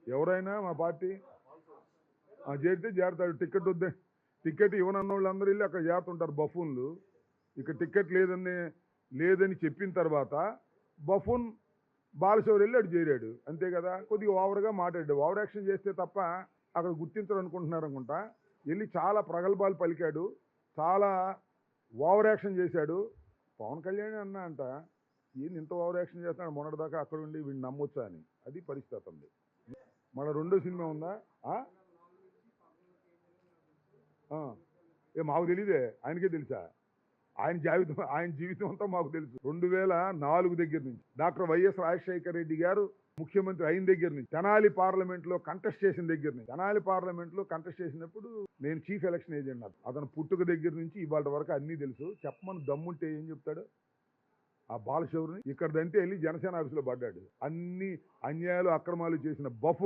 ఎవరైనా మా పార్టీ చేరితే చేరతాడు. టికెట్ వద్దే, టికెట్ ఇవ్వనన్న వాళ్ళందరూ వెళ్ళి అక్కడ చేరుతుంటారు బఫూన్లు. ఇక టికెట్ లేదని చెప్పిన తర్వాత బఫూన్ బాలశౌరి వెళ్ళి అటు చేరాడు, అంతే కదా. కొద్దిగా ఓవర్గా మాట్లాడాడు, ఓవర్ యాక్షన్ చేస్తే తప్ప అక్కడ గుర్తించరు అనుకుంటున్నారు అనుకుంటా. వెళ్ళి చాలా ప్రగల్భాలు పలికాడు, చాలా ఓవర్ యాక్షన్ చేశాడు. పవన్ కళ్యాణ్ అన్న అంట, ఏంది ఇంత ఓవర్ యాక్షన్ చేస్తున్నాడు, మొన్నటిదాకా అక్కడ ఉండి వీడిని నమ్మొచ్చా అని. అది పరిస్థితి ఉంది. మన రెండో సినిమా ఉందా? మాకు తెలీదే, ఆయనకే తెలుసా? ఆయన జీవితం అంతా మాకు తెలుసు. 2004 దగ్గర నుంచి డాక్టర్ వైఎస్ రాజశేఖర రెడ్డి గారు ముఖ్యమంత్రి అయిన దగ్గర నుంచి, తెనాలి పార్లమెంట్ లో కంటెస్ట్ చేసిన దగ్గర నుంచి, తెనాలి పార్లమెంట్ లో కంటెస్ట్ చేసినప్పుడు నేను చీఫ్ ఎలక్షన్ ఏజెంట్. అతను పుట్టుక దగ్గర నుంచి ఇవాళ వరకు అన్నీ తెలుసు. చెప్పమని దమ్ముంటే ఏం చెప్తాడు ఆ బాలశౌరిని? ఇక్కడదంటే వెళ్ళి జనసేన ఆఫీసులో పడ్డాడు. అన్ని అన్యాయాలు అక్రమాలు చేసిన బఫు